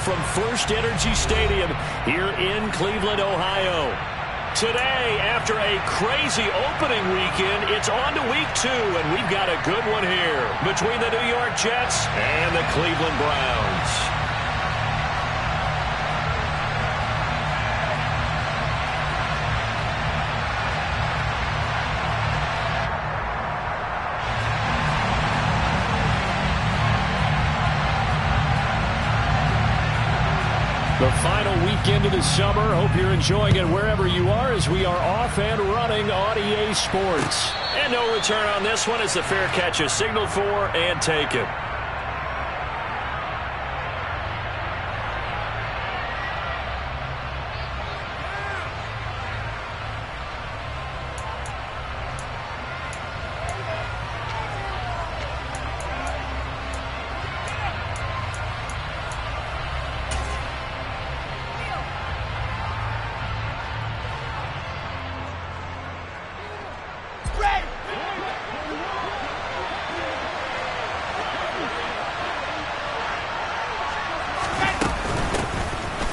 from First Energy Stadium here in Cleveland, Ohio. Today, after a crazy opening weekend, it's on to week 2, and we've got a good one here between the New York Jets and the Cleveland Browns. The final weekend of the summer. Hope you're enjoying it wherever you are as we are off and running on EA Sports. And no return on this one as the fair catch is signaled for and taken.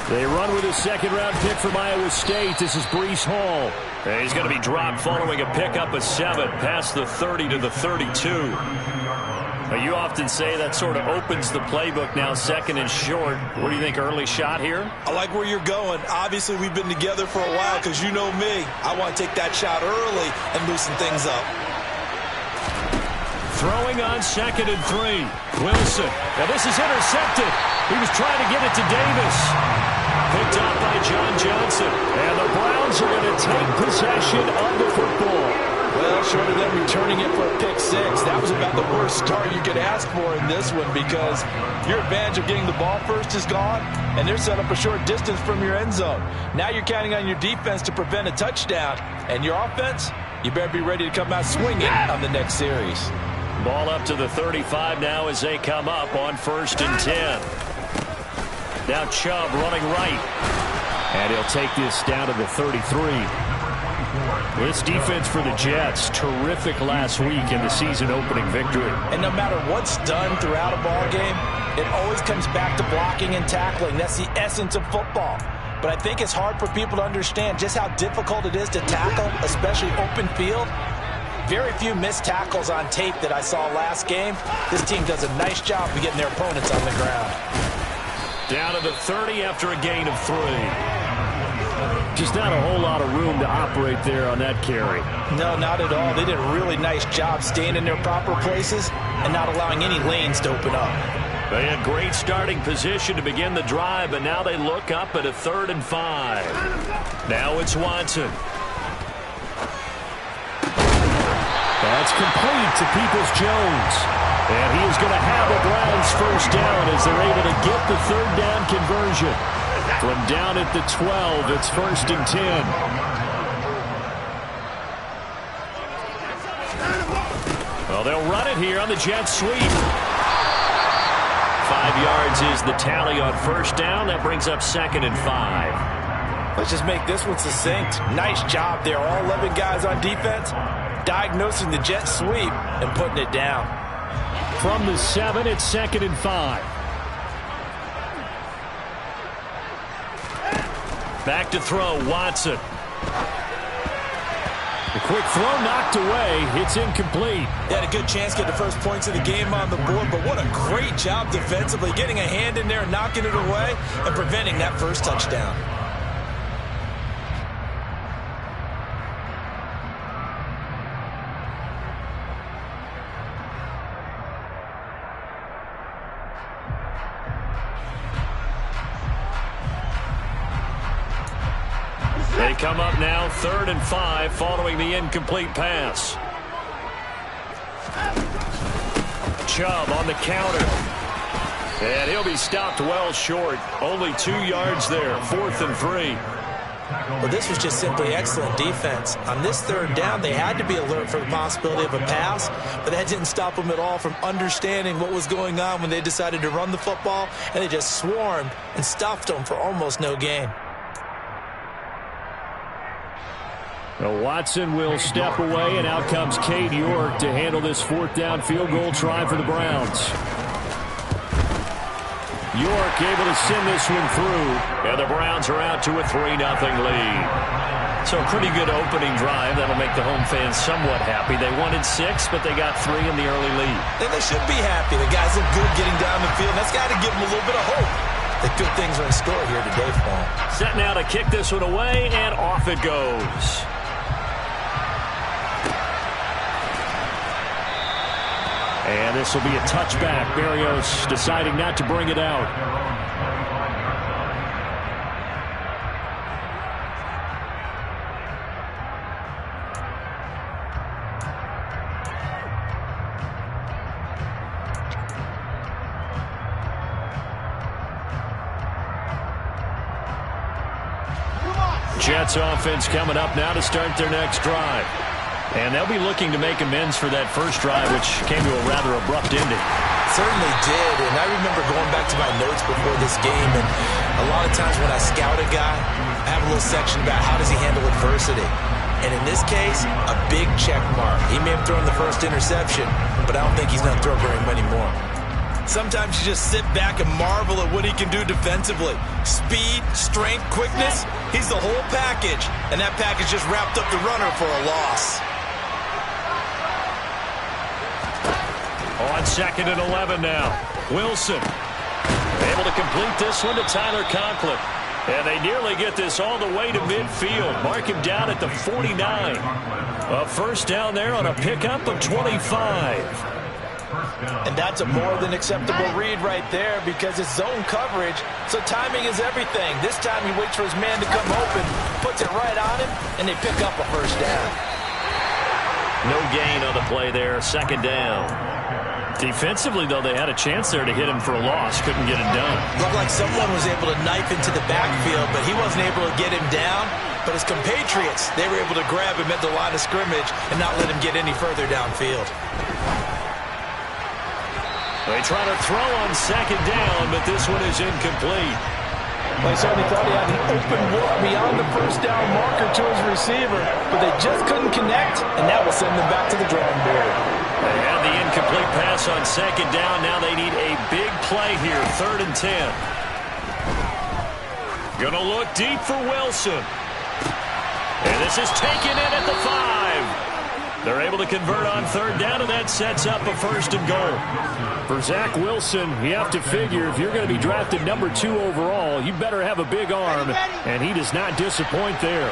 They run with a second-round pick from Iowa State. This is Breece Hall. And he's going to be dropped following a pickup of 7 past the 30 to the 32. Now, you often say that sort of opens the playbook now, second and short. What do you think, early shot here? I like where you're going. Obviously, we've been together for a while because you know me. I want to take that shot early and loosen things up. Throwing on 2nd and 3. Wilson. Now, this is intercepted. He was trying to get it to Davis. Picked up by John Johnson. And the Browns are going to take possession of the football. Well, short of them returning it for a pick 6, that was about the worst start you could ask for in this one because your advantage of getting the ball first is gone, and they're set up a short distance from your end zone. Now you're counting on your defense to prevent a touchdown, and your offense, you better be ready to come out swinging on the next series. Ball up to the 35 now as they come up on 1st and 10. Now Chubb running right. And he'll take this down to the 33. This defense for the Jets, terrific last week in the season-opening victory. And no matter what's done throughout a ball game, it always comes back to blocking and tackling. That's the essence of football. But I think it's hard for people to understand just how difficult it is to tackle, especially open field. Very few missed tackles on tape that I saw last game. This team does a nice job of getting their opponents on the ground. Down to the 30 after a gain of 3. Just not a whole lot of room to operate there on that carry. No, not at all. They did a really nice job staying in their proper places and not allowing any lanes to open up. They had great starting position to begin the drive, but now they look up at a 3rd and 5. Now it's Watson. That's complete to Peoples-Jones. And he is going to have a Browns first down as they're able to get the 3rd down conversion. From down at the 12, it's 1st and 10. Well, they'll run it here on the jet sweep. 5 yards is the tally on 1st down. That brings up 2nd and 5. Let's just make this one succinct. Nice job there. All 11 guys on defense diagnosing the jet sweep and putting it down. From the 7, it's 2nd and 5. Back to throw, Watson. The quick throw knocked away. It's incomplete. They had a good chance to get the first points of the game on the board, but what a great job defensively, getting a hand in there, knocking it away, and preventing that first touchdown. They come up now 3rd and 5 following the incomplete pass. Chubb on the counter. And he'll be stopped well short. Only 2 yards there. 4th and 3. Well, this was just simply excellent defense. On this 3rd down, they had to be alert for the possibility of a pass, but that didn't stop them at all from understanding what was going on when they decided to run the football, and they just swarmed and stuffed them for almost no gain. Well, Watson will step away, and out comes Cade York to handle this 4th down field goal try for the Browns. York able to send this one through, and the Browns are out to a 3-0 lead. So a pretty good opening drive. That'll make the home fans somewhat happy. They wanted 6, but they got 3 in the early lead. And they should be happy. The guys look good getting down the field. That's got to give them a little bit of hope that good things are in store here today for them. Set now to kick this one away, and off it goes. And this will be a touchback. Berrios deciding not to bring it out. Jets offense coming up now to start their next drive. And they'll be looking to make amends for that first drive, which came to a rather abrupt ending. Certainly did, and I remember going back to my notes before this game, and a lot of times when I scout a guy, I have a little section about how does he handle adversity. And in this case, a big check mark. He may have thrown the first interception, but I don't think he's going to throw very many more. Sometimes you just sit back and marvel at what he can do defensively. Speed, strength, quickness, he's the whole package. And that package just wrapped up the runner for a loss. On 2nd and 11 now. Wilson able to complete this one to Tyler Conklin. And they nearly get this all the way to midfield. Mark him down at the 49. A first down there on a pickup of 25. And that's a more than acceptable read right there because it's zone coverage, so timing is everything. This time he waits for his man to come open, puts it right on him, and they pick up a first down. No gain on the play there, 2nd down. Defensively, though, they had a chance there to hit him for a loss. Couldn't get it done. Looked like someone was able to knife into the backfield, but he wasn't able to get him down. But his compatriots, they were able to grab him at the line of scrimmage and not let him get any further downfield. They try to throw on 2nd down, but this one is incomplete. Well, he certainly thought he had an open look beyond the first down marker to his receiver, but they just couldn't connect, and that will send them back to the drawing board. They had the incomplete pass on 2nd down. Now they need a big play here, 3rd and 10. Gonna look deep for Wilson. And this is taken in at the 5. They're able to convert on 3rd down, and that sets up a 1st and goal. For Zach Wilson, you have to figure if you're going to be drafted number 2 overall, you better have a big arm, and he does not disappoint there.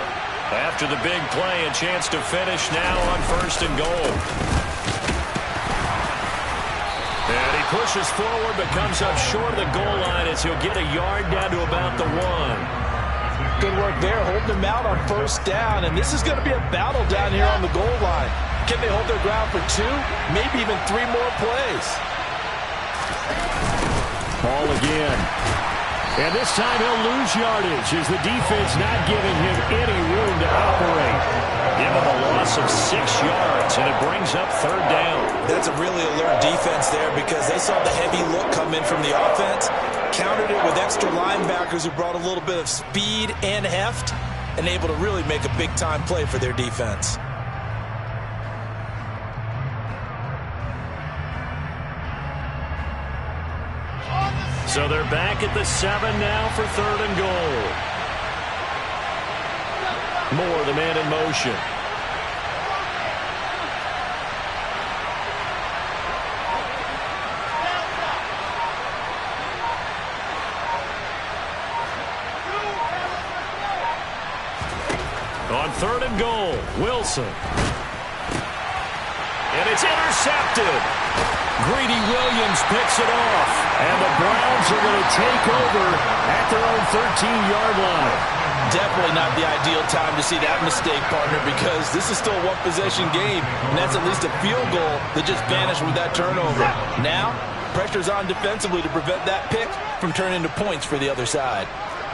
After the big play, a chance to finish now on 1st and goal. And he pushes forward, but comes up short of the goal line as he'll get a yard down to about the 1. Good work there, holding him out on 1st down, and this is going to be a battle down here on the goal line. Can they hold their ground for 2, maybe even 3 more plays? Ball again. And this time he'll lose yardage as the defense not giving him any room to operate. Give him a loss of 6 yards, and it brings up 3rd down. That's a really alert defense there because they saw the heavy look come in from the offense, countered it with extra linebackers who brought a little bit of speed and heft, and able to really make a big-time play for their defense. So they're back at the 7 now for 3rd and goal. Moore, the man in motion. On 3rd and goal, Wilson. And it's intercepted. Greedy Williams picks it off. And the Browns are going to take over at their own 13-yard line. Definitely not the ideal time to see that mistake, partner, because this is still a one-possession game, and that's at least a field goal that just vanished with that turnover. Now, pressure's on defensively to prevent that pick from turning into points for the other side.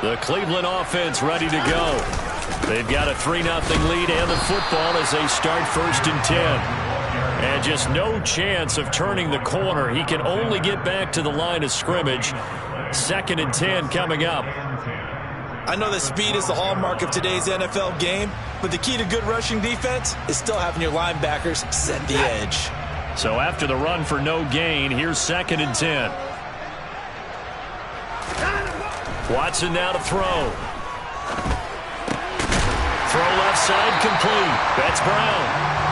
The Cleveland offense ready to go. They've got a 3-0 lead and the football as they start 1st and 10. And just no chance of turning the corner. He can only get back to the line of scrimmage. 2nd and 10 coming up. I know that speed is the hallmark of today's NFL game, but the key to good rushing defense is still having your linebackers set the edge. So after the run for no gain, here's 2nd and 10. Watson now to throw. Throw left side complete. That's Brown.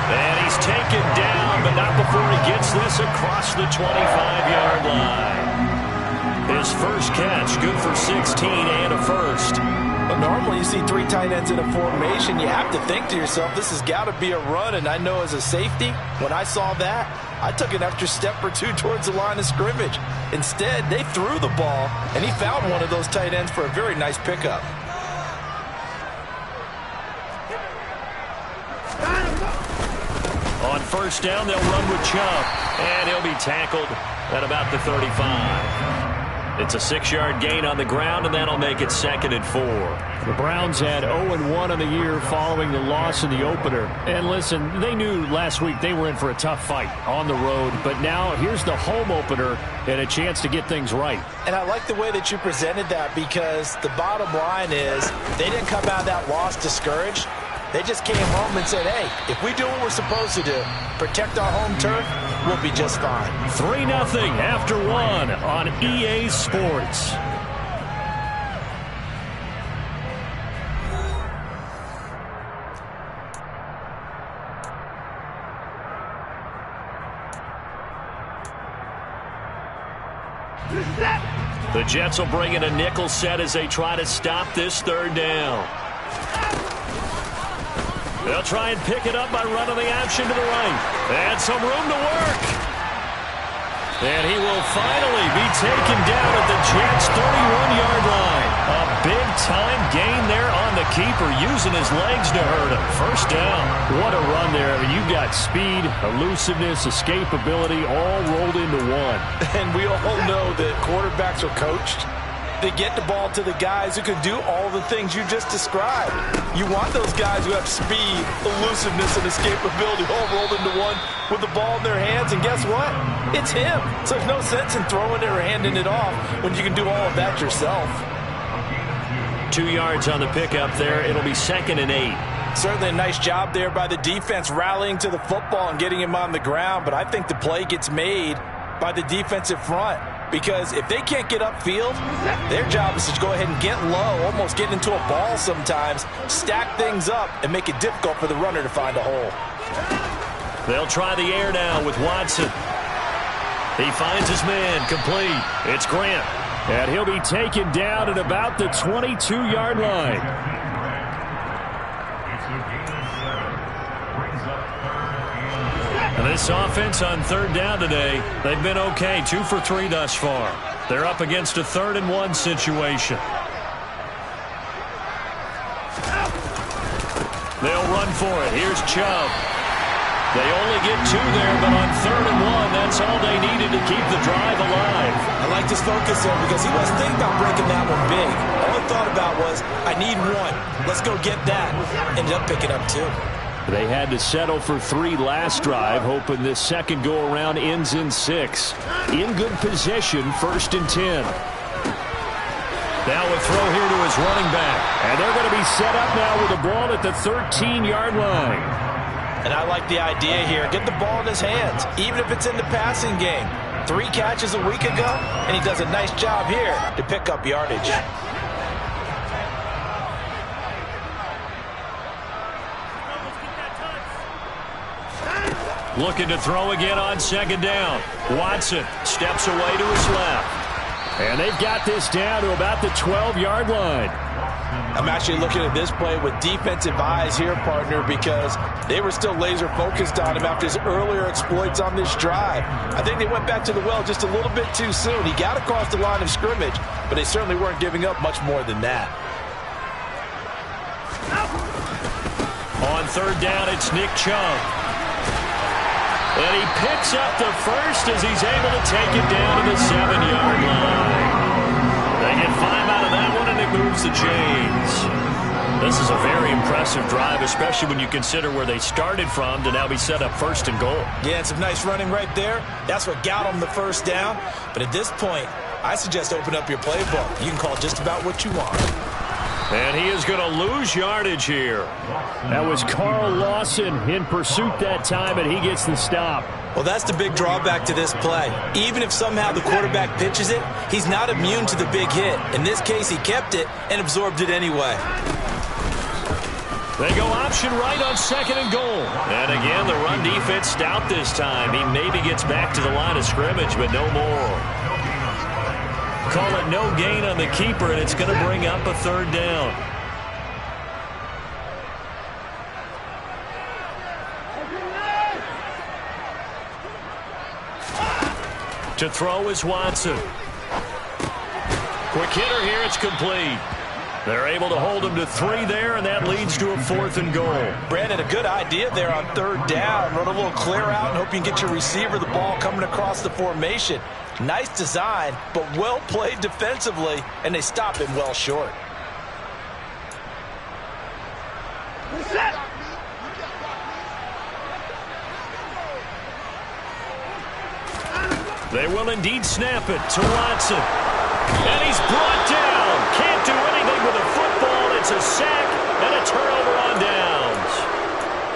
And he's taken down, but not before he gets this across the 25-yard line. His first catch, good for 16 and a first. But normally you see 3 tight ends in a formation. You have to think to yourself, this has got to be a run. And I know as a safety, when I saw that, I took an extra step or 2 towards the line of scrimmage. Instead, they threw the ball, and he found one of those tight ends for a very nice pickup. On first down, they'll run with Chubb, and he'll be tackled at about the 35. It's a 6-yard gain on the ground, and that'll make it 2nd and 4. The Browns had 0-1 on the year following the loss in the opener. And listen, they knew last week they were in for a tough fight on the road, but now here's the home opener and a chance to get things right. And I like the way that you presented that, because the bottom line is they didn't come out of that loss discouraged. They just came home and said, hey, if we do what we're supposed to do, protect our home turf, we'll be just fine. 3-0 after 1 on EA Sports. The Jets will bring in a nickel set as they try to stop this 3rd down. They'll try and pick it up by running the option to the right. And some room to work. And he will finally be taken down at the Jets' 31-yard line. A big-time gain there on the keeper, using his legs to hurt him. First down. What a run there. I mean, you've got speed, elusiveness, escapability, all rolled into one. And we all know that quarterbacks are coached. They get the ball to the guys who can do all the things you just described. You want those guys who have speed, elusiveness, and escapability all rolled into one with the ball in their hands. And guess what? It's him. So there's no sense in throwing it or handing it off when you can do all of that yourself. 2 yards on the pickup there. It'll be 2nd and 8. Certainly a nice job there by the defense rallying to the football and getting him on the ground. But I think the play gets made by the defensive front. Because if they can't get upfield, their job is to go ahead and get low, almost get into a ball sometimes, stack things up, and make it difficult for the runner to find a hole. They'll try the air now with Watson. He finds his man, complete. It's Grant. And he'll be taken down at about the 22-yard line. And this offense on 3rd down today, they've been okay, 2 for 3 thus far. They're up against a 3rd and 1 situation. They'll run for it. Here's Chubb. They only get 2 there, but on 3rd and 1, that's all they needed to keep the drive alive. I like his focus there because he wasn't thinking about breaking that one big. All he thought about was, I need 1. Let's go get that. Ended up picking up 2. They had to settle for 3 last drive, hoping this second go-around ends in 6. In good position, 1st and 10. Now a throw here to his running back. And they're going to be set up now with the ball at the 13-yard line. And I like the idea here. Get the ball in his hands, even if it's in the passing game. 3 catches a week ago, and he does a nice job here to pick up yardage. Looking to throw again on 2nd down. Watson steps away to his left. And they've got this down to about the 12-yard line. I'm actually looking at this play with defensive eyes here, partner, because they were still laser focused on him after his earlier exploits on this drive. I think they went back to the well just a little bit too soon. He got across the line of scrimmage, but they certainly weren't giving up much more than that. On 3rd down, it's Nick Chubb. And he picks up the first as he's able to take it down to the 7-yard line. They get 5 out of that one, and it moves the chains. This is a very impressive drive, especially when you consider where they started from to now be set up 1st and goal. Yeah, and some nice running right there. That's what got them the first down. But at this point, I suggest open up your playbook. You can call just about what you want. And he is going to lose yardage here. That was Carl Lawson in pursuit that time, and he gets the stop. Well, that's the big drawback to this play. Even if somehow the quarterback pitches it, he's not immune to the big hit. In this case, he kept it and absorbed it anyway. They go option right on 2nd and goal. And again, the run defense stout this time. He maybe gets back to the line of scrimmage, but no more. Call it no gain on the keeper, and it's going to bring up a 3rd down. To throw is Watson. Quick hitter here, it's complete. They're able to hold him to 3 there, and that leads to a 4th and goal. Brandon, a good idea there on 3rd down. Run a little clear out and hope you can get your receiver the ball coming across the formation. Nice design, but well played defensively, and they stop him well short. They will indeed snap it to Watson. And he's brought down. Can't do anything with a football. It's a sack and a turnover on downs.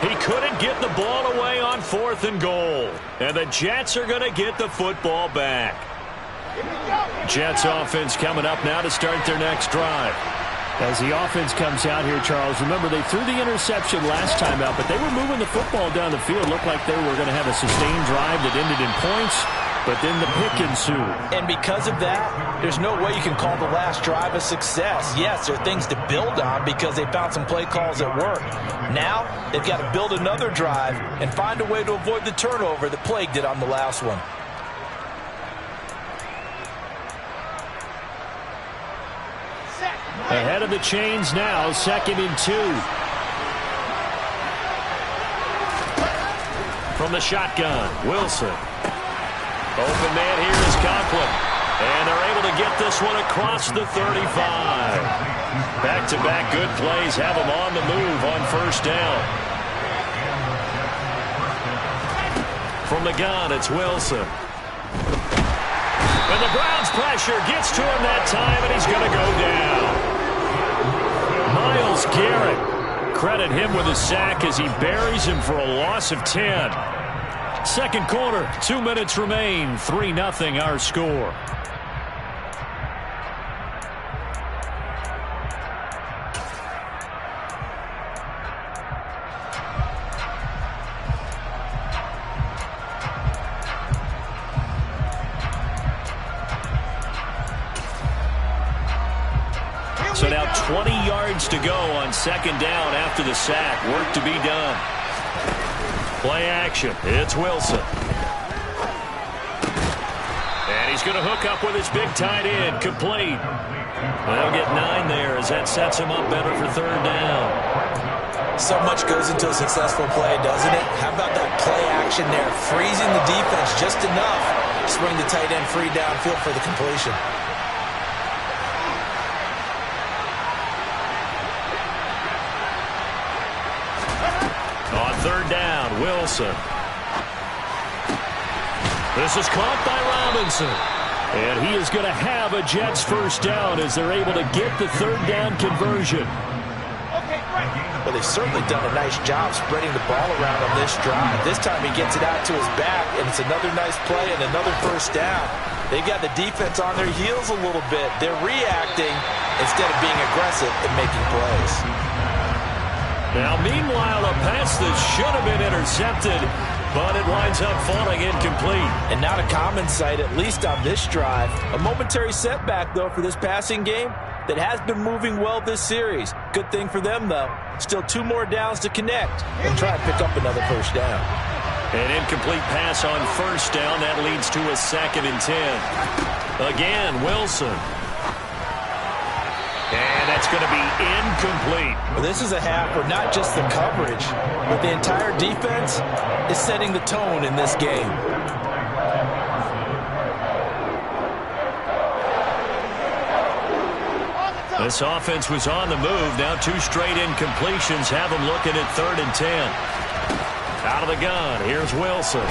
He couldn't get the ball away on 4th and goal. And the Jets are going to get the football back. Jets offense coming up now to start their next drive. As the offense comes out here, Charles, remember they threw the interception last time out, but they were moving the football down the field. Looked like they were going to have a sustained drive that ended in points. But then the pick ensued. And because of that, there's no way you can call the last drive a success. Yes, there are things to build on because they found some play calls that work. Now, they've got to build another drive and find a way to avoid the turnover that plagued it on the last one. Ahead of the chains now, 2nd and 2. From the shotgun, Wilson. Open man here is Conklin. And they're able to get this one across the 35. Back-to-back good plays have them on the move on 1st down. From the gun, it's Wilson. And the Browns' pressure gets to him that time, and he's going to go down. Myles Garrett, credit him with a sack as he buries him for a loss of 10. 2nd quarter, 2 minutes remain, 3-0 our score. So now 20 yards to go on 2nd down after the sack. Work to be done. Play action. It's Wilson. And he's going to hook up with his big tight end. Complete. They'll get 9 there as that sets him up better for 3rd down. So much goes into a successful play, doesn't it? How about that play action there? Freezing the defense just enough to swing the tight end free downfield for the completion. On 3rd down, Wilson. This is caught by Robinson. And he is going to have a Jets 1st down as they're able to get the 3rd down conversion. Well, they've certainly done a nice job spreading the ball around on this drive. This time he gets it out to his back, and it's another nice play and another 1st down. They've got the defense on their heels a little bit. They're reacting instead of being aggressive and making plays. Now, meanwhile, a pass that should have been intercepted, but it winds up falling incomplete. And not a common sight, at least on this drive. A momentary setback, though, for this passing game that has been moving well this series. Good thing for them, though. Still 2 more downs to connect and try and pick up another 1st down. An incomplete pass on 1st down. That leads to a 2nd and 10. Again, Wilson. And that's going to be incomplete. Well, this is a half where not just the coverage, but the entire defense is setting the tone in this game. This offense was on the move. Now 2 straight incompletions have them looking at 3rd and 10. Out of the gun, here's Wilson.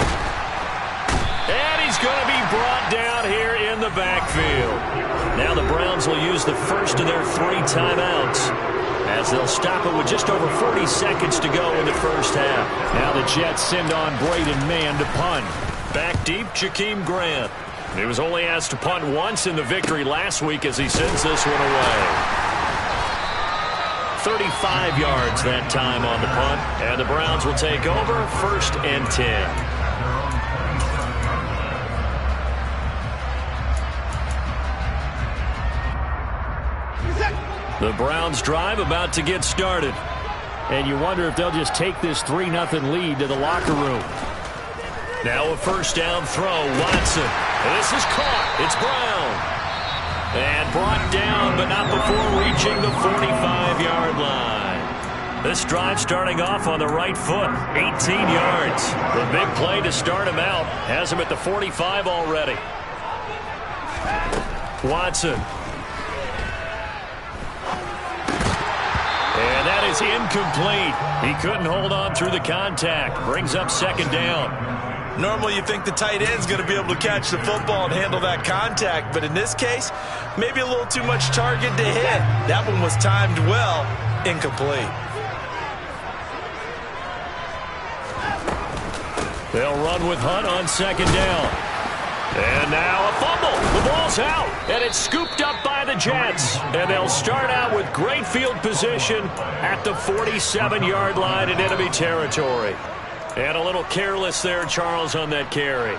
And he's going to be brought down here in the backfield. Now the Browns will use the first of their 3 timeouts. as they'll stop it with just over 40 seconds to go in the first half. Now the Jets send on Braden Mann to punt. Back deep, Jakeem Grant. He was only asked to punt once in the victory last week as he sends this one away. 35 yards that time on the punt, and the Browns will take over 1st and 10. The Browns drive about to get started. And you wonder if they'll just take this 3-0 lead to the locker room. Now a first down throw, Watson. This is caught. It's Brown. And brought down, but not before reaching the 45-yard line. This drive starting off on the right foot, 18 yards. The big play to start him out has him at the 45 already. Watson. And that is incomplete. He couldn't hold on through the contact. Brings up 2nd down. Normally you think the tight end's going to be able to catch the football and handle that contact, but in this case, maybe a little too much target to hit. That one was timed well, incomplete. They'll run with Hunt on 2nd down. And now a fumble. The ball's out, and it's scooped up by the Jets. And they'll start out with great field position at the 47-yard line in enemy territory. And a little careless there, Charles, on that carry.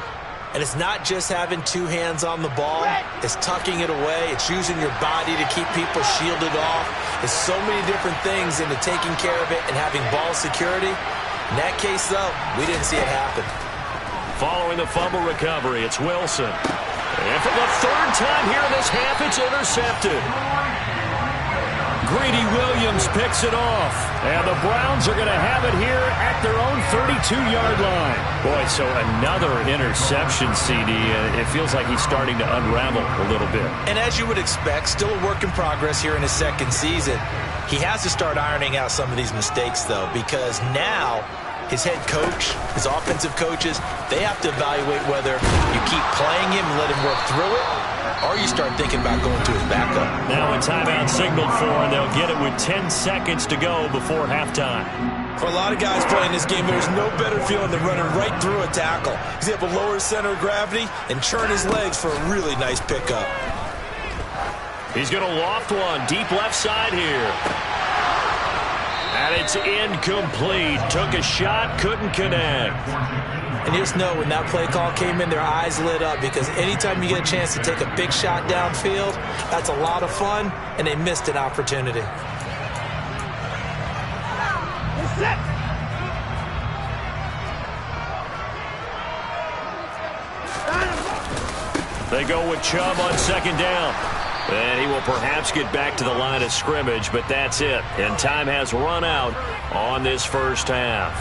And it's not just having two hands on the ball. It's tucking it away. It's using your body to keep people shielded off. There's so many different things into taking care of it and having ball security. In that case, though, we didn't see it happen. Following the fumble recovery, it's Wilson. And for the 3rd time here in this half, it's intercepted. Greedy Williams picks it off. And the Browns are going to have it here at their own 32-yard line. Boy, so another interception, CD. It feels like he's starting to unravel a little bit. And as you would expect, still a work in progress here in his 2nd season. He has to start ironing out some of these mistakes, though, because now his head coach, his offensive coaches, they have to evaluate whether you keep playing him and let him work through it, or you start thinking about going to his backup. Now a timeout signaled for, and they'll get it with 10 seconds to go before halftime. For a lot of guys playing this game, there's no better feeling than running right through a tackle. He's able to lower his center of gravity and churn his legs for a really nice pickup. He's going to loft one deep left side here. And it's incomplete. Took a shot, couldn't connect. And just know when that play call came in, their eyes lit up, because anytime you get a chance to take a big shot downfield, that's a lot of fun, and they missed an opportunity. They go with Chubb on 2nd down. And he will perhaps get back to the line of scrimmage, but that's it. And time has run out on this first half.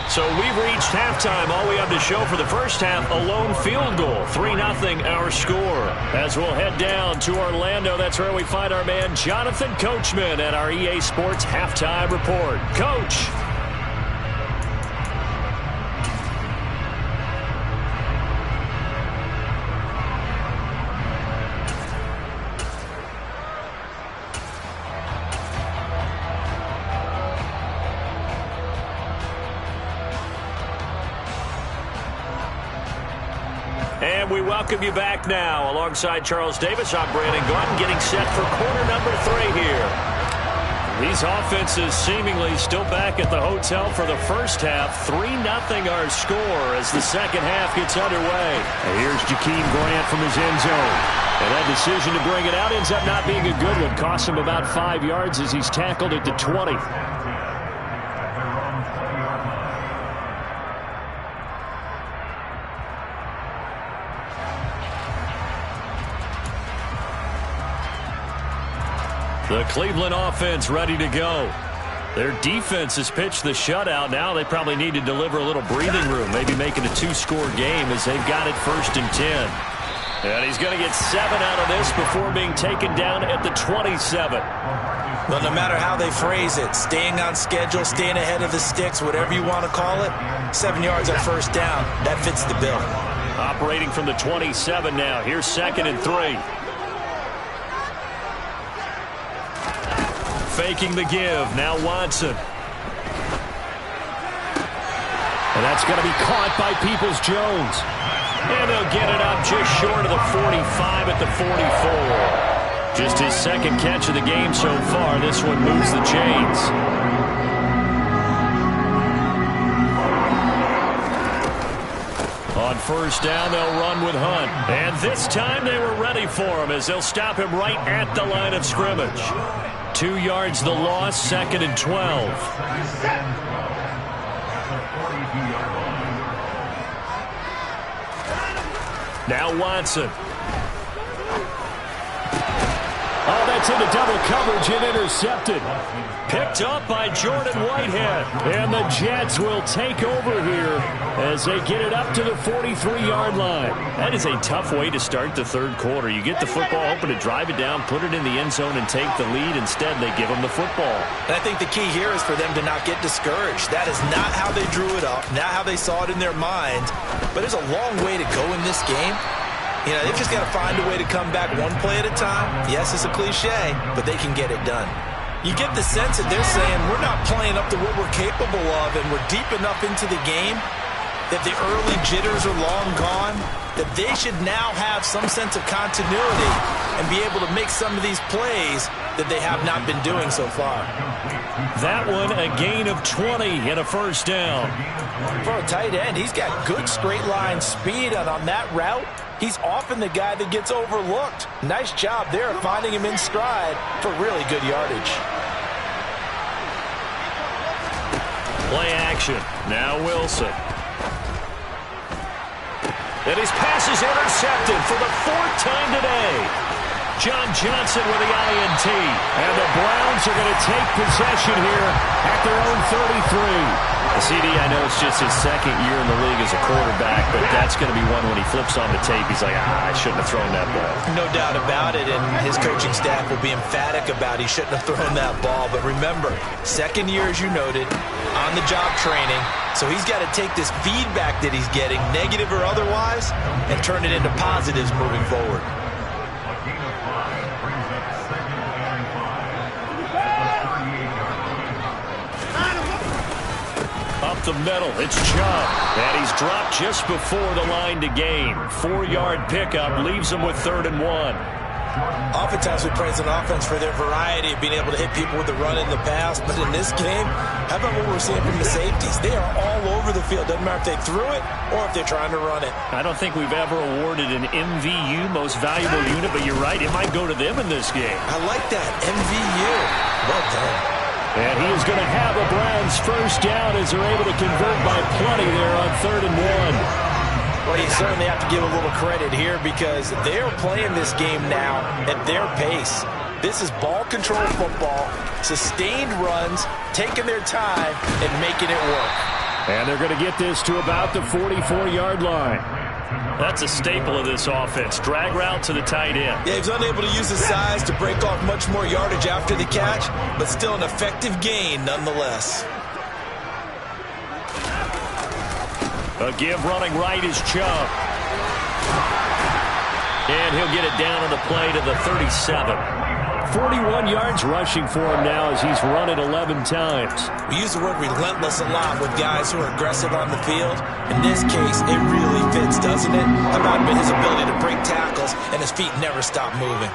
So we've reached halftime. All we have to show for the first half, a lone field goal. 3-0 our score. As we'll head down to Orlando, that's where we find our man Jonathan Coachman at our EA Sports Halftime Report. Coach. And we welcome you back now. Alongside Charles Davis, I'm Brandon Gaudin, getting set for quarter number 3 here. These offenses seemingly still back at the hotel for the first half. 3-0 our score as the second half gets underway. And here's Jakeem Grant from his end zone. And that decision to bring it out ends up not being a good one. Costs him about 5 yards as he's tackled at the 20. The Cleveland offense ready to go. Their defense has pitched the shutout. Now they probably need to deliver a little breathing room, maybe make it a 2-score game as they've got it 1st and 10. And he's going to get 7 out of this before being taken down at the 27. Well, no matter how they phrase it, staying on schedule, staying ahead of the sticks, whatever you want to call it, 7 yards on 1st down, that fits the bill. Operating from the 27 now. Here's 2nd and 3. faking the give. Now Watson. And that's going to be caught by Peoples-Jones. And they'll get it up just short of the 45 at the 44. Just his second catch of the game so far. This one moves the chains. On first down, they'll run with Hunt. And this time they were ready for him as they'll stop him right at the line of scrimmage. 2 yards the loss, 2nd and 12. Now Watson. Oh, that's into double coverage and intercepted. Picked up by Jordan Whitehead. And the Jets will take over here as they get it up to the 43-yard line. That is a tough way to start the third quarter. You get the football open to drive it down, put it in the end zone, and take the lead. Instead, they give them the football. And I think the key here is for them to not get discouraged. That is not how they drew it up, not how they saw it in their minds. But there's a long way to go in this game. You know, they've just got to find a way to come back one play at a time. Yes, it's a cliche, but they can get it done. You get the sense that they're saying we're not playing up to what we're capable of, and we're deep enough into the game that the early jitters are long gone, that they should now have some sense of continuity and be able to make some of these plays that they have not been doing so far. That one, a gain of 20 and a first down. For a tight end, he's got good straight line speed, and on that route, he's often the guy that gets overlooked. Nice job there of finding him in stride for really good yardage. Play action. Now Wilson. And his pass is intercepted for the 4th time today. John Johnson with the INT. And the Browns are going to take possession here at their own 33. CD, I know it's just his second year in the league as a quarterback, but that's going to be one when he flips on the tape. He's like, I shouldn't have thrown that ball. No doubt about it, and his coaching staff will be emphatic about he shouldn't have thrown that ball. But remember, second year, as you noted, on-the-job training. So he's got to take this feedback that he's getting, negative or otherwise, and turn it into positives moving forward. Up the middle, it's Chubb. And he's dropped just before the line to gain. 4-yard pickup leaves him with 3rd and 1. Oftentimes we praise an offense for their variety of being able to hit people with the run in the pass. But in this game, how about what we're seeing from the safeties? They are all over the field. Doesn't matter if they threw it or if they're trying to run it. I don't think we've ever awarded an MVU, most valuable unit, but you're right, it might go to them in this game. I like that, MVU. Well done. And he is going to have a Browns first down as they're able to convert by plenty there on 3rd and 1. Well, you certainly have to give a little credit here because they're playing this game now at their pace. This is ball control football, sustained runs, taking their time, and making it work. And they're going to get this to about the 44-yard line. That's a staple of this offense. Drag route to the tight end. Yeah, he's unable to use his size to break off much more yardage after the catch, but still an effective gain nonetheless. A give running right is Chubb. And he'll get it down on the play to the 37. 41 yards rushing for him now as he's run it 11 times. We use the word relentless a lot with guys who are aggressive on the field. In this case, it really fits, doesn't it? How about his ability to break tackles and his feet never stop moving?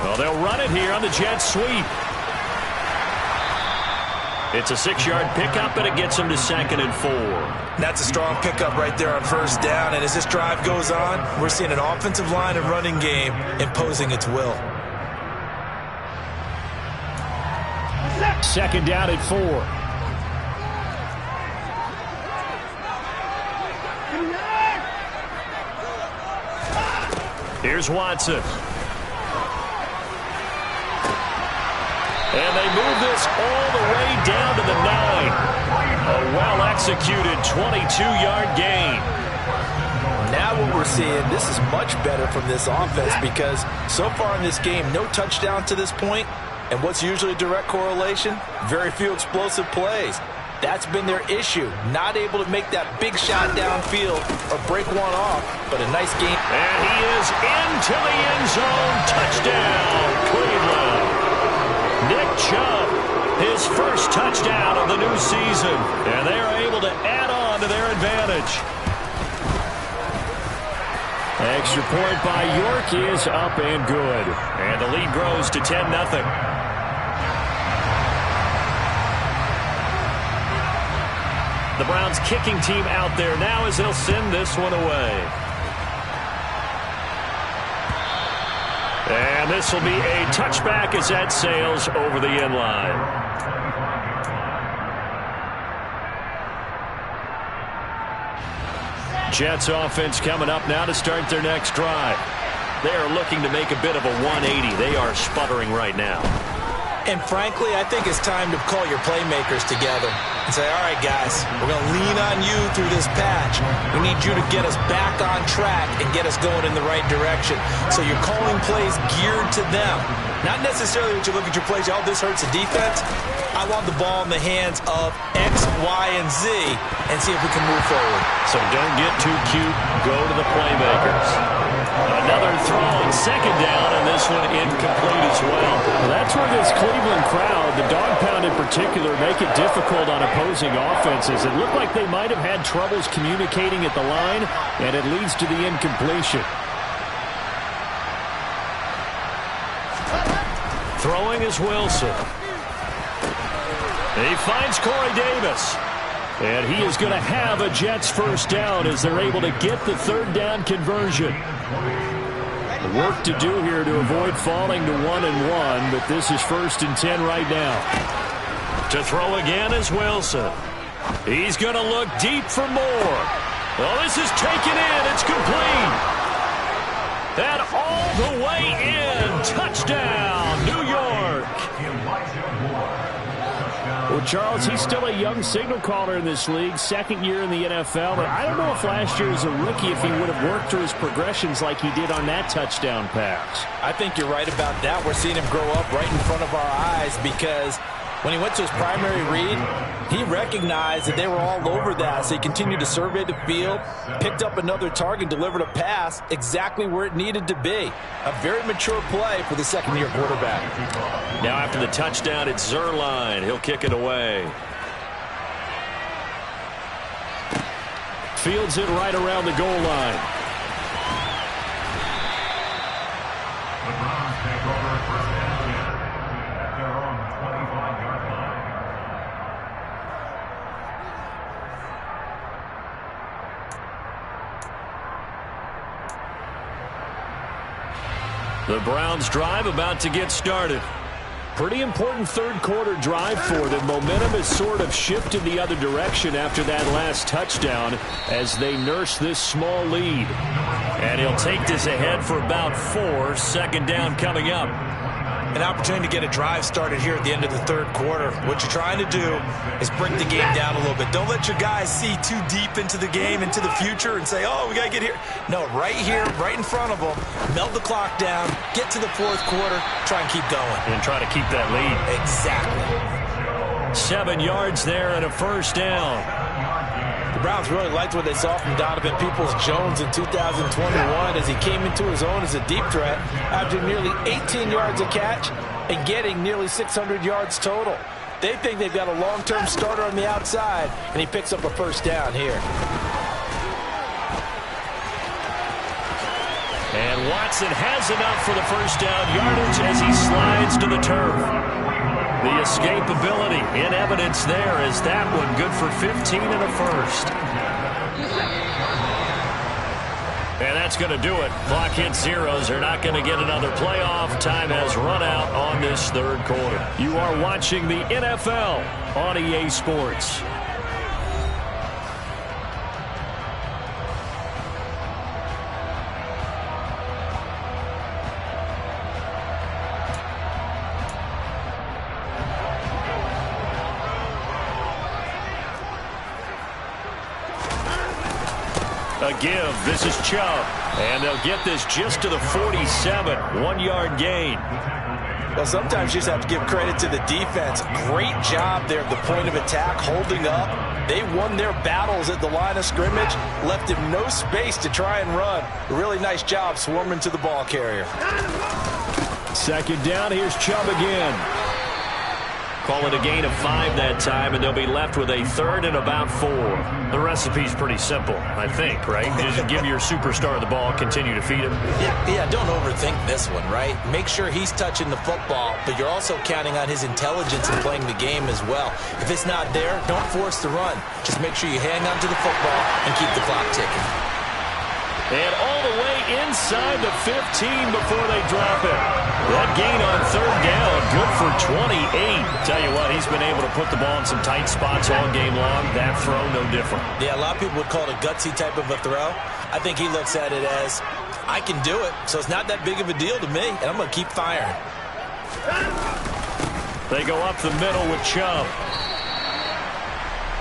Well, they'll run it here on the jet sweep. It's a 6-yard pickup, and it gets him to 2nd and 4. That's a strong pickup right there on first down. And as this drive goes on, we're seeing an offensive line and running game imposing its will. 2nd down at 4. Here's Watson. And they move this all the way down to the 9. A well-executed 22-yard gain. Now what we're seeing, this is much better from this offense because so far in this game, no touchdown to this point. And what's usually a direct correlation? Very few explosive plays. That's been their issue. Not able to make that big shot downfield or break one off, but a nice game. And he is into the end zone. Touchdown, Cleveland. Nick Chubb, his first touchdown of the new season. And they are able to add on to their advantage. Extra point by York is up and good. And the lead grows to 10-0. The Browns kicking team out there now as they'll send this one away. And this will be a touchback as that sails over the end line. Jets offense coming up now to start their next drive. They are looking to make a bit of a 180. They are sputtering right now. And frankly, I think it's time to call your playmakers together and say, all right, guys, we're going to lean on you through this patch. We need you to get us back on track and get us going in the right direction. So you're calling plays geared to them. Not necessarily that you look at your plays, oh, this hurts the defense. I want the ball in the hands of X, Y, and Z and see if we can move forward. So don't get too cute. Go to the playmakers. Another throw on second down, and this one incomplete as well. That's where this Cleveland crowd, the dog pound in particular, make it difficult on opposing offenses. It looked like they might have had troubles communicating at the line, and it leads to the incompletion. Throwing is Wilson. He finds Corey Davis. And he is going to have a Jets first down as they're able to get the third down conversion. Work to do here to avoid falling to 1-1, but this is 1st and 10 right now. To throw again is Wilson. He's going to look deep for more. Well, this is taken in. It's complete. And all the way in. Touchdown, New York. Well, Charles, he's still a young signal caller in this league, second year in the NFL. But I don't know if last year as a rookie if he would have worked through his progressions like he did on that touchdown pass. I think you're right about that. We're seeing him grow up right in front of our eyes because when he went to his primary read, he recognized that they were all over that. So he continued to survey the field, picked up another target, delivered a pass exactly where it needed to be. A very mature play for the second-year quarterback. Now after the touchdown, it's Zuerlein. He'll kick it away. Fields it right around the goal line. The Browns take over first and 10 at their own 25-yard line. The Browns drive about to get started. Pretty important third quarter drive for them. Momentum has sort of shifted the other direction after that last touchdown as they nurse this small lead. And he'll take this ahead for about 4. Second down coming up. An opportunity to get a drive started here at the end of the third quarter. What you're trying to do is bring the game down a little bit. Don't let your guys see too deep into the game, into the future, and say, oh, we got to get here. No, right here, right in front of them. Melt the clock down, get to the fourth quarter, try and keep going. And try to keep that lead. Exactly. 7 yards there and a first down. The Browns really liked what they saw from Donovan Peoples-Jones in 2021 as he came into his own as a deep threat after nearly 18 yards a catch and getting nearly 600 yards total. They think they've got a long-term starter on the outside, and he picks up a first down here. And Watson has enough for the first down yardage as he slides to the turf. The escapability in evidence there as that one good for 15 and a first. And that's going to do it. Clock hits zeros. They're not going to get another playoff. Time has run out on this third quarter. You are watching the NFL on EA Sports. A give. This is Chubb. And they'll get this just to the 47. 1-yard gain. Well, sometimes you just have to give credit to the defense. Great job there at the point of attack, holding up. They won their battles at the line of scrimmage, left him no space to try and run. A really nice job swarming to the ball carrier. Second down, here's Chubb again. Call it a gain of 5 that time, and they'll be left with a third and about 4. The recipe's pretty simple, I think, right? Just give your superstar the ball, continue to feed him. Yeah, don't overthink this one, right? Make sure he's touching the football, but you're also counting on his intelligence in playing the game as well. If it's not there, don't force the run. Just make sure you hang on to the football and keep the clock ticking. And all the way inside the 15 before they drop it. That gain on third down, good for 28. Tell you what, he's been able to put the ball in some tight spots all game long. That throw, no different. Yeah, a lot of people would call it a gutsy type of a throw. I think he looks at it as, I can do it, so it's not that big of a deal to me, and I'm going to keep firing. They go up the middle with Chubb.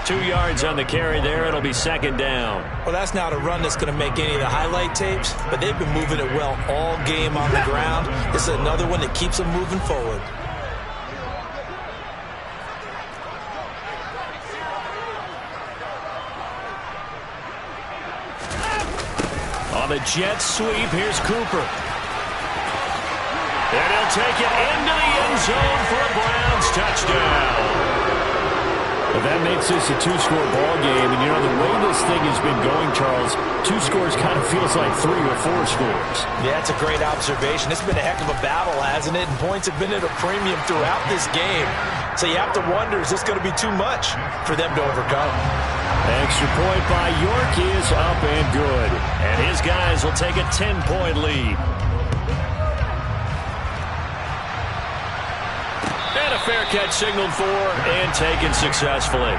2 yards on the carry there. It'll be second down. Well, that's not a run that's going to make any of the highlight tapes, but they've been moving it well all game on the ground. This is another one that keeps them moving forward. On the jet sweep, here's Cooper. And he'll take it into the end zone for a Browns touchdown. Well, that makes this a 2-score ball game, and you know the way this thing has been going, Charles, 2 scores kind of feels like 3 or 4 scores. Yeah, that's a great observation. It's been a heck of a battle, hasn't it? And points have been at a premium throughout this game. So you have to wonder, is this going to be too much for them to overcome? Extra point by York is up and good, and his guys will take a 10-point lead. And a fair catch signaled for and taken successfully.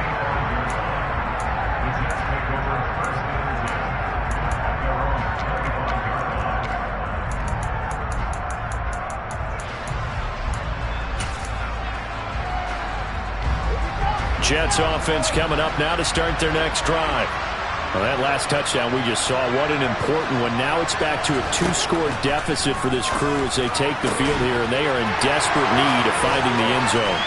Jets offense coming up now to start their next drive. Well, that last touchdown we just saw, what an important one. Now it's back to a 2-score deficit for this crew as they take the field here, and they are in desperate need of finding the end zone.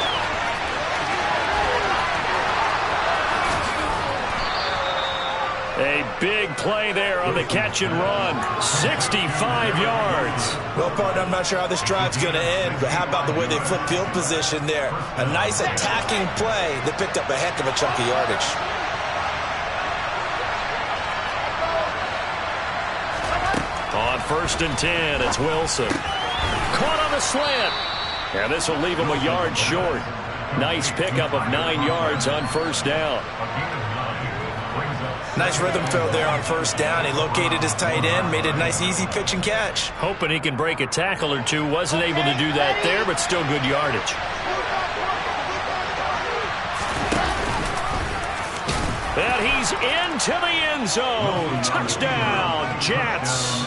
A big play there on the catch and run. 65 yards. Well, partner, I'm not sure how this drive's going to end, but how about the way they flip field position there? A nice attacking play that picked up a heck of a chunk of yardage. On 1st and 10, it's Wilson. Caught on the slant. And this will leave him a yard short. Nice pickup of 9 yards on 1st down. Nice rhythm throw there on 1st down. He located his tight end, made a nice easy pitch and catch. Hoping he can break a tackle or two. Wasn't able to do that there, but still good yardage. And he's into the end zone. Touchdown, Jets.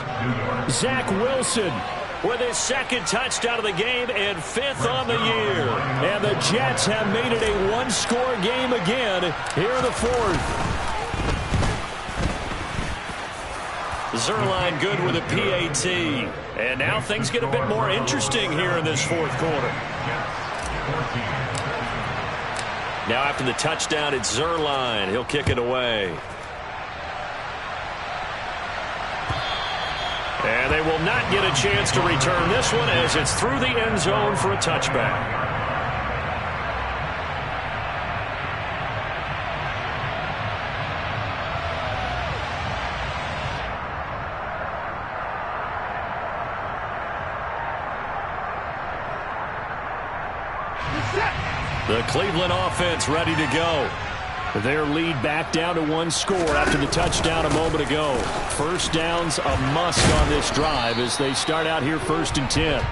Zach Wilson with his 2nd touchdown of the game and 5th on the year. And the Jets have made it a 1-score game again here in the 4th. Zuerlein good with a PAT. And now things get a bit more interesting here in this 4th quarter. Now after the touchdown, it's Zuerlein. He'll kick it away. And they will not get a chance to return this one as it's through the end zone for a touchback. The Cleveland offense ready to go. Their lead back down to 1 score after the touchdown a moment ago. 1st down's a must on this drive as they start out here 1st and 10.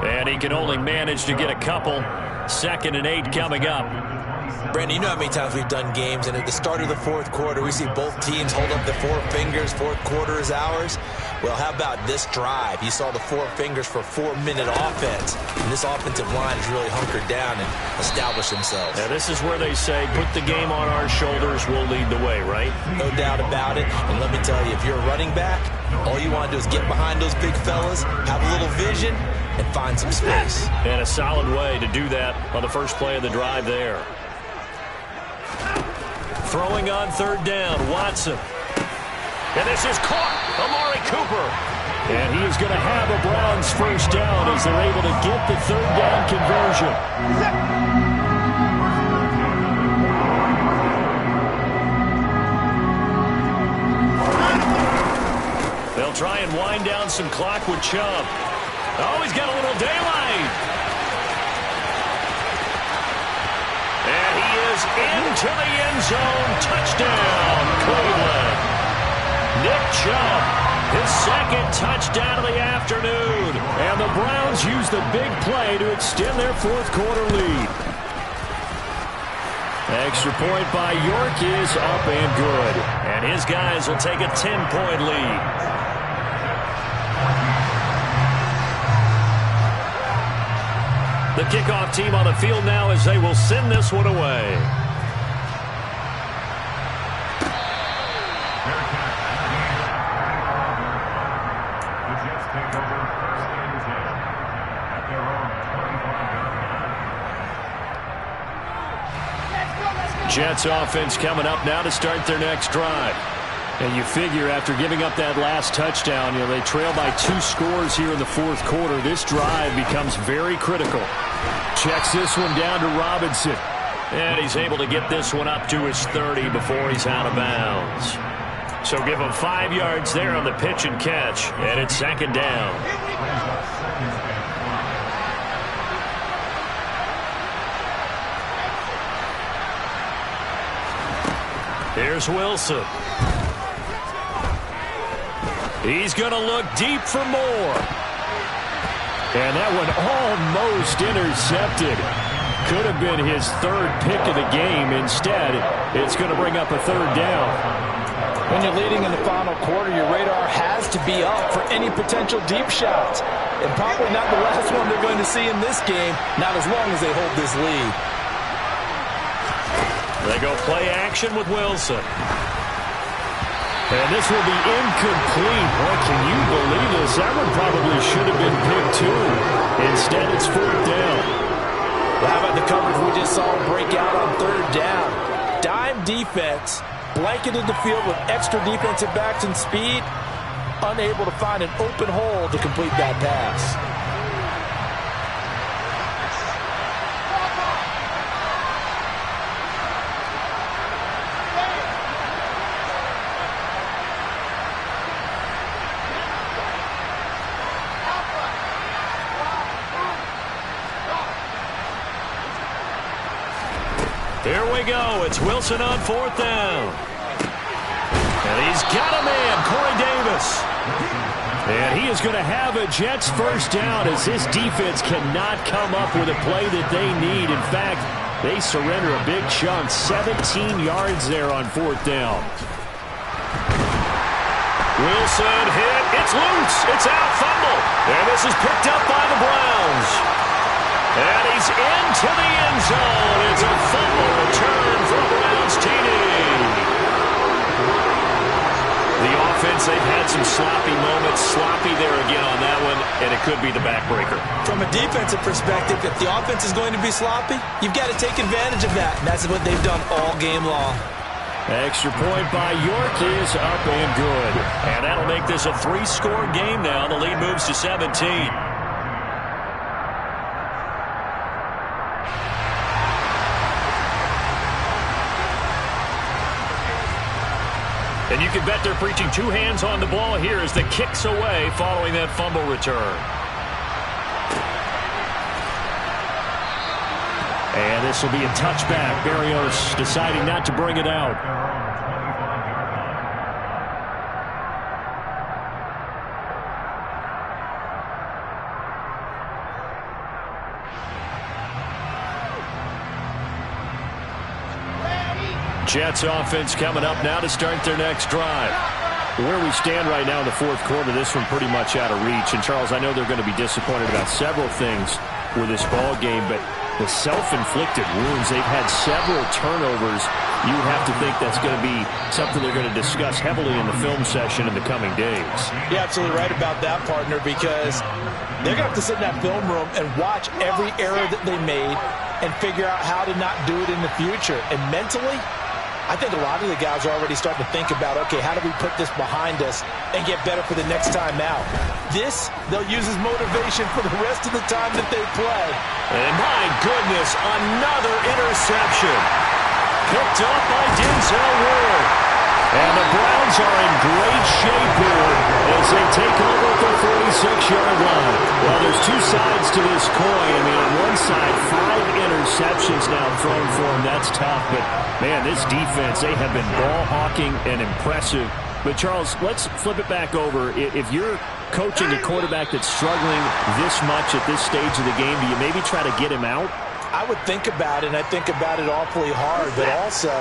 And he can only manage to get a couple. 2nd and 8 coming up. Brandon, you know how many times we've done games, and at the start of the fourth quarter, we see both teams hold up the four fingers, fourth quarter is ours. Well, how about this drive? You saw the four fingers for 4-minute offense, and this offensive line has really hunkered down and established themselves. Now, this is where they say, put the game on our shoulders, we'll lead the way, right? No doubt about it, and let me tell you, if you're a running back, all you want to do is get behind those big fellas, have a little vision, and find some space. And a solid way to do that on the first play of the drive there. Throwing on third down, Watson. And this is caught, Amari Cooper. And he is going to have a Browns first down as they're able to get the third down conversion. They'll try and wind down some clock with Chubb. Oh, he's got a little daylight. And he is into the end zone. Touchdown, Cleveland. Nick Chubb, his second touchdown of the afternoon. And the Browns use the big play to extend their fourth quarter lead. Extra point by York is up and good. And his guys will take a 10-point lead. The kickoff team on the field now as they will send this one away. The Jets take over first and 10 at their own 25-yard line. Jets offense coming up now to start their next drive. And you figure after giving up that last touchdown, they trail by 2 scores here in the fourth quarter. This drive becomes very critical. Checks this one down to Robinson. And he's able to get this one up to his 30 before he's out of bounds. So give him 5 yards there on the pitch and catch. And it's second down. Here's Wilson. He's going to look deep for more. And that one almost intercepted. Could have been his third pick of the game. Instead, it's going to bring up a third down. When you're leading in the final quarter, your radar has to be up for any potential deep shots. And probably not the last one they're going to see in this game, not as long as they hold this lead. They go play action with Wilson. And this will be incomplete. Boy, can you believe this? That one probably should have been picked too. Instead, it's fourth down. Well, how about the coverage we just saw break out on third down? Dime defense, blanketed the field with extra defensive backs and speed, unable to find an open hole to complete that pass. Here we go. It's Wilson on fourth down. And he's got a man, Corey Davis. And he is going to have a Jets first down as this defense cannot come up with a play that they need. In fact, they surrender a big chunk, 17 yards there on fourth down. Wilson hit. It's loose. It's out. Fumble. And this is picked up by the Browns. And he's into the end zone. It's a fumble return for a Browns TD. The offense, they've had some sloppy moments. Sloppy there again on that one, and it could be the backbreaker. From a defensive perspective, if the offense is going to be sloppy, you've got to take advantage of that. And that's what they've done all game long. Extra point by York is up and good. And that'll make this a 3-score game now. The lead moves to 17. And you can bet they're preaching 2 hands on the ball here as the kick's away following that fumble return. And this will be a touchback. Berrios deciding not to bring it out. Jets offense coming up now to start their next drive. Where we stand right now in the fourth quarter, this one pretty much out of reach. And, Charles, I know they're going to be disappointed about several things with this ball game, but the self-inflicted wounds, they've had several turnovers. You would have to think that's going to be something they're going to discuss heavily in the film session in the coming days. You're absolutely right about that, partner, because they're going to have to sit in that film room and watch every error that they made and figure out how to not do it in the future. And mentally, I think a lot of the guys are already starting to think about, okay, how do we put this behind us and get better for the next time out? This, they'll use as motivation for the rest of the time that they play. And my goodness, another interception. Picked up by Denzel Ward. And the Browns are in great shape here as they take over at the 46-yard line. Well, there's two sides to this coin. I mean, on one side, 5 interceptions now thrown for them. That's tough. But, man, this defense, they have been ball hawking and impressive. But, Charles, let's flip it back over. If you're coaching a quarterback that's struggling this much at this stage of the game, do you maybe try to get him out? I would think about it, and I think about it awfully hard. But also,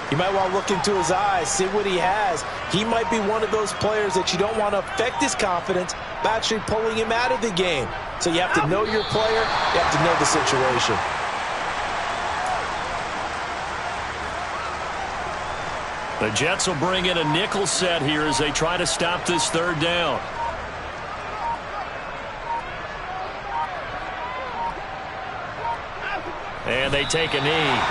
you might want to look into his eyes, see what he has. He might be one of those players that you don't want to affect his confidence by actually pulling him out of the game. So you have to know your player. You have to know the situation. The Jets will bring in a nickel set here as they try to stop this third down. And they take a knee.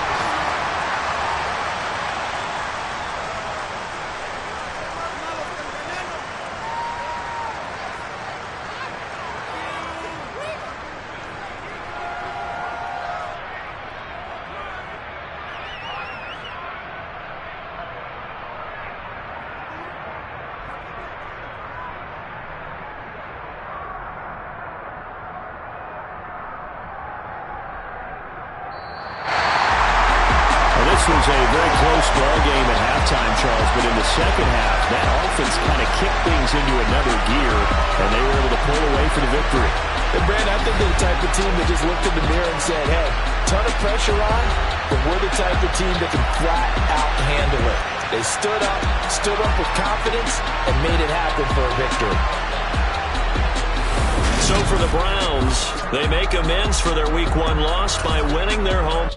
This was a very close ball game at halftime, Charles, but in the second half, that offense kind of kicked things into another gear, and they were able to pull away for the victory. And, Brandon, I think they're the type of team that just looked in the mirror and said, hey, ton of pressure on, but we're the type of team that can flat out handle it. They stood up with confidence, and made it happen for a victory. So for the Browns, they make amends for their Week 1 loss by winning their home.